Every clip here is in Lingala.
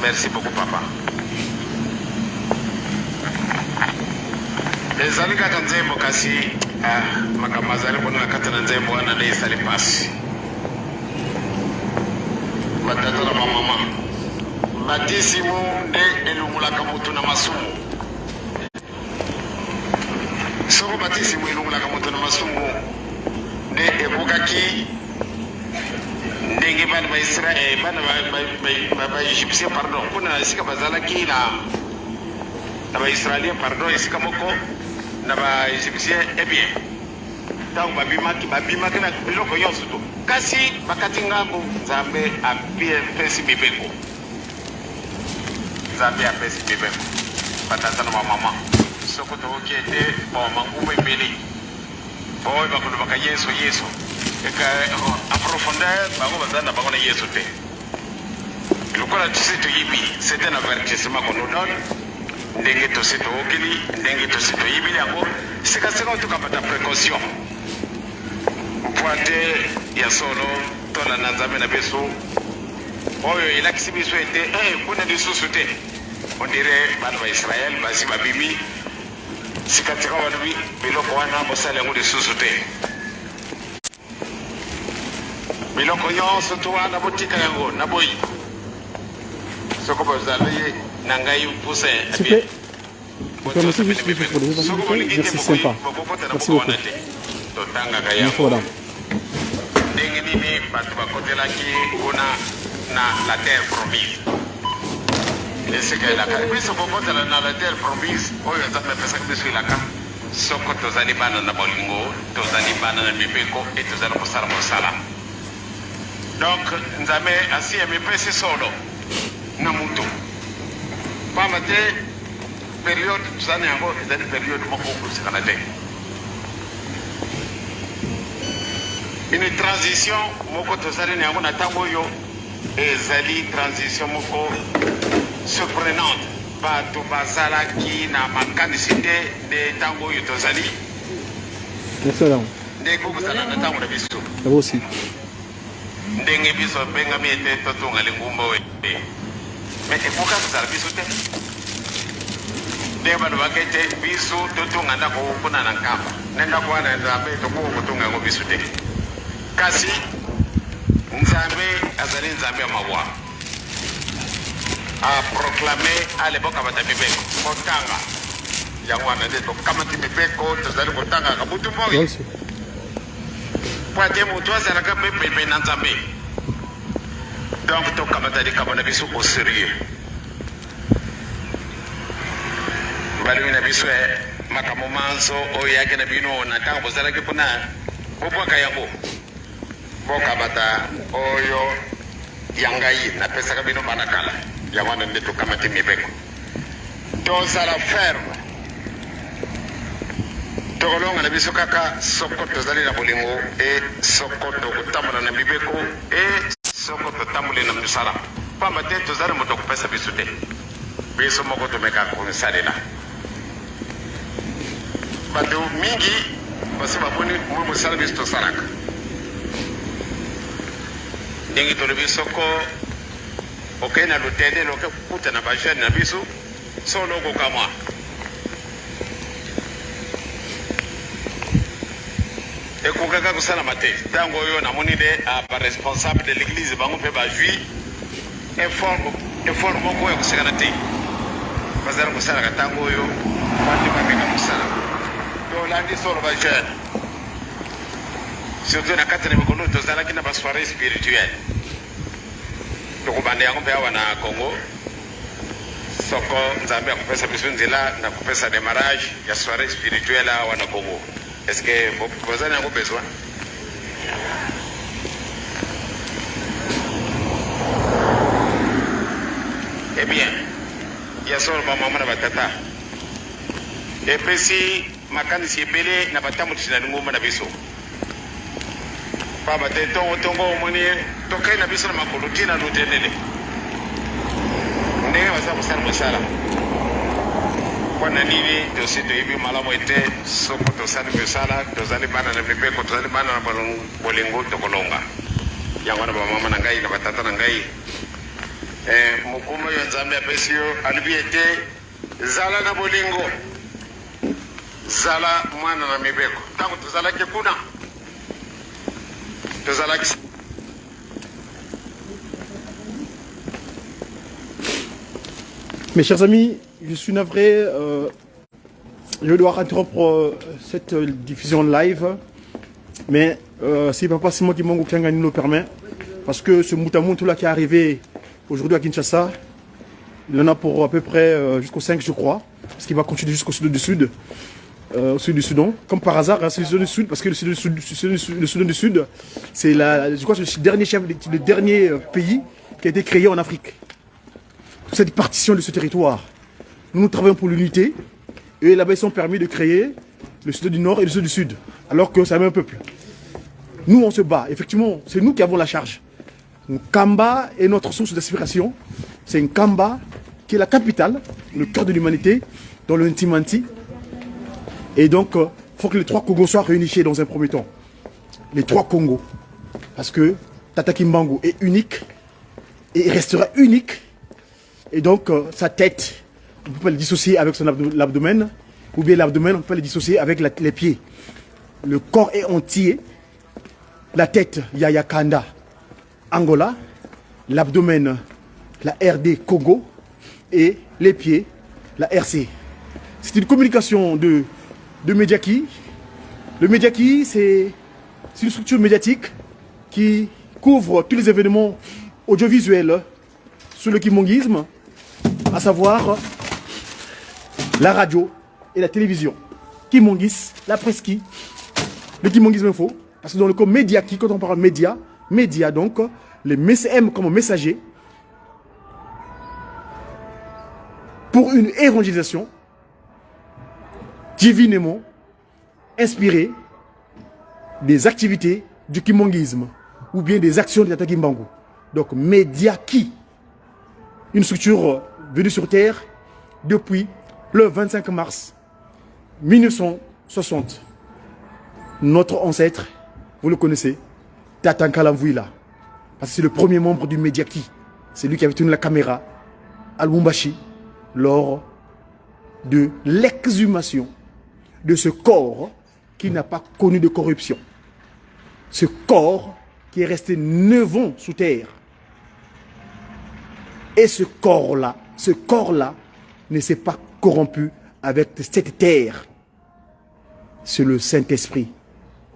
Merci beaucoup, papa. Les amis katanzembo kasi makamazali kuna katana nzembo ana de sali pass. Batata na mama. Batisimu de elumula kamutu na masumu. Soko batisimu elumula kamutu na masumu de ebukaki ndenge bana ba Israel bana ba Egyptien pardon kuna sika bazalaki na ba Israelien pardon sika moko na ba Egyptien bien donc babimaki na biloko nyonso to kasi bakati ngambo Nzambe apesi mibeko batata na mama soko to okete ba mangumo ebele boy bakuno baka Yesu eka a profondeur bango bazana bango na Yesu te lokola tsito yibi c'est un avertissement qu'on nous donne ndenge to sito okili ndenge to sito yibi yango sika to kapata précaution pointe ya solo tola na Nzambe na beso oyo ilakisi biso ete kuna lisusu te on dirait bana ba Israël basi babimi sika tsika wadubi biloko wana mosala yango lisusu te biloko nyonso to wana botika yango na boyi soko bazali na ngai pousse bien. Merci juste pour les merci sympa. Merci beaucoup. Merci madame. Ndenge nini batu bakotelaki kuna na la terre promise. Esika ilaka biso bokotela na la terre promise oyo Nzambe apesaki biso ilaka soko tozali bana na bolingo tozali bana na mibeko et tozali kosala mosala. Donc Nzambe asi amepesi solo na mutu pamba te période tozali yango ezali période moko okusikana te une transition moko tozali na yango na ntango oyo ezali transition moko surprenante bato bazalaki na makanisi te nde ntango oyo tozali ndenge okozala na ntango na biso aussi ndenge biso bengami ete totonga lingumba oyo mais ekoka kozala biso te ndenge bato bakete biso totonga ndako kuna na nkamba ne ndako wana Nzambe tokoka kotonga yango biso te kasi Nzambe azali Nzambe ya mawa a proclamé à l'époque abata mibeko kotanga yango wana nde tokamati mibeko tozali kotanga kabutu moi poate moto azalaka mpe pembe na Nzambe donc tokamata likambo na biso au sérieux balimi na biso makambo manso oyo yake na bino na ntango bozalaki kuna bobwaka yango bokamata oyo yangai napesaka bino bana kala yango wana nde tokamati mibeko tozala ferme tokolonga na biso kaka soko tozali na bolingo e soko tokotambola na mibeko e soko totamboli na mosala pamba te tozali moto akopesa biso te biso moko tomeka kosalela bato mingi basi baboni mwa mosala biso tosalaka ndenge tolobi soko okei na lutendele okekuta na bajeune na biso solo okokamwa ekokaka kosalama te ntango oyo namoni de baresponsable de l'église bango mpe bazwi effort moko oyo kosekana te bazala kosalaka ntango oyo bandi bameka mosala tolandi solo bajeune surtout na kati na mikolo tozalaki na basoirée spirituelle tokobanda yango mpe awa na Congo soko Nzambe akopesa biso nzela na kopesa démarrage ya soirée spirituelle awa na Congo. Est-ce que vous en avez besoin? Eh bien, il y a solo maman na batata. Et puis si makanisi ebele na batamu tsina ngoma na biso. Baba te tongo moni tokai na biso na makolo tina lutenele. Ndenge basa kusala musala. Kwa nini tosi toibi malamu ete soko tosali misala tozali bana na mibeko tozali bana na bolingo tokolonga yango na mama na ngai na batata na ngai mukuma yo nzambe apesio alibiete zala na bolingo zala mwana na mibeko tangu tuzalaki kuna tuzalaki. Mes chers amis, je suis navré, je vais devoir interrompre cette diffusion live, mais si Papa Simon Kimbangu Kiangani nous le permet, parce que ce Moutamountou là qui est arrivé aujourd'hui à Kinshasa, il en a pour à peu près jusqu'au 5 je crois, parce qu'il va continuer jusqu'au sud du Sud, au sud du Soudan, comme par hasard, hein, c'est le sud du Sud, parce que le Soudan du Sud, c'est je crois que c'est le dernier pays qui a été créé en Afrique. Cette partition de ce territoire. Nous travaillons pour l'unité et là-bas ils sont permis de créer le Sud du Nord et le Sud du Sud, alors que c'est le même peuple. Nous on se bat, effectivement, c'est nous qui avons la charge. Nkamba est notre source d'inspiration. C'est Nkamba qui est la capitale, le cœur de l'humanité, dans le Ntimanti. Et donc, il faut que les trois Congos soient réunifiés dans un premier temps. Les trois Congos. Parce que Tata Kimbangu est unique et il restera unique. Et donc, sa tête, on ne peut pas le dissocier avec son abdomen, ou bien l'abdomen, on peut pas le dissocier avec les pieds. Le corps est entier. La tête, Yaya Kanda, Angola. L'abdomen, la RD Congo. Et les pieds, la RC. C'est une communication de Mediaki. Le Mediaki, c'est une structure médiatique qui couvre tous les événements audiovisuels sur le kimongisme, à savoir la radio et la télévision. Kimongis, la presqu'île, le kimongisme info. Parce que dans le cas Mediaki, quand on parle média donc, les MCM comme messager pour une évangélisation divinement inspirée des activités du kimongisme ou bien des actions de Tata Kimbangu. Donc Mediaki, une structure venue sur Terre depuis le 25 mars 1960. Notre ancêtre, vous le connaissez, Tata Nkalamvouila, parce que c'est le premier membre du Mediaki. C'est lui qui avait tenu la caméra à Lubumbashi lors de l'exhumation de ce corps qui n'a pas connu de corruption. Ce corps qui est resté 9 ans sous terre. Et ce corps-là ne s'est pas corrompu avec cette terre. C'est le Saint-Esprit,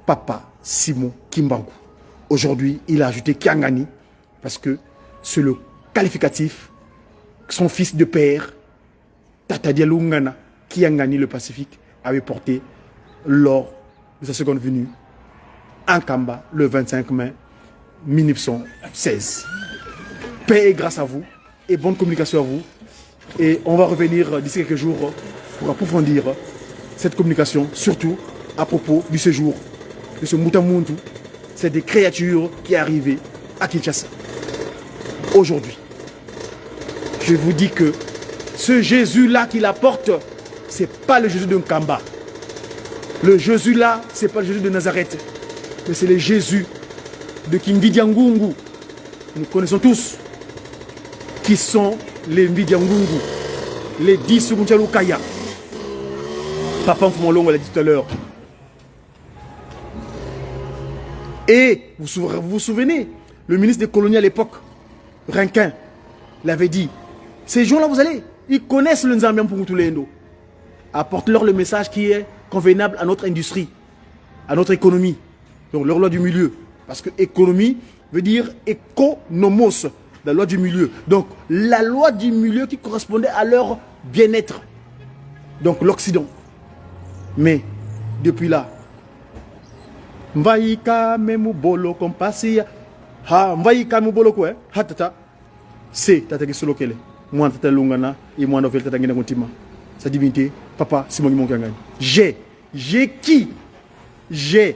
Papa Simon Kimbangu. Aujourd'hui, il a ajouté Kiangani parce que c'est le qualificatif, son fils de père, Tata Dialungana, Kiangani le Pacifique, avait porté lors de sa seconde venue en Kamba le 25 mai 1916. Paix et grâce à vous et bonne communication à vous. Et on va revenir d'ici quelques jours pour approfondir cette communication, surtout à propos du séjour de ce Moutamountou. C'est des créatures qui sont arrivées à Kinshasa. Aujourd'hui, je vous dis que ce Jésus-là qui l'apporte, ce n'est pas le Jésus de Nkamba. Le Jésus-là, ce n'est pas le Jésus de Nazareth, mais c'est le Jésus de Kingidiangungu. Nous connaissons tous qui sont les Mbidiangungu, les 10 Suguntialukaya. Papa Mfumolongo l'a dit tout à l'heure. Et vous vous souvenez, le ministre des colonies à l'époque, Rinquin, l'avait dit. Ces gens-là, vous allez, ils connaissent le Nzambian pour tous les Indo. Apporte-leur le message qui est convenable à notre industrie, à notre économie. Donc leur loi du milieu. Parce que économie veut dire économos, la loi du milieu. Donc la loi du milieu qui correspondait à leur bien-être. Donc l'Occident. Mais depuis là, Mvaïka memubolo compasia. Ha, Mvaïka memubolo quoi? Ha tata. C'est tata qui solo kele. Moi tata lungana et moi novel tata ngena kontima. Sa divinité, Papa Simon Kimbangu. J'ai qui? J'ai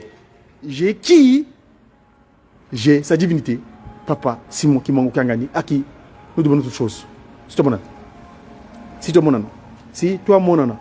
sa divinité, Papa Simon Kimbangu Kangani, à qui nous demandons toutes choses. Si toi mon âne, si toi mon âne,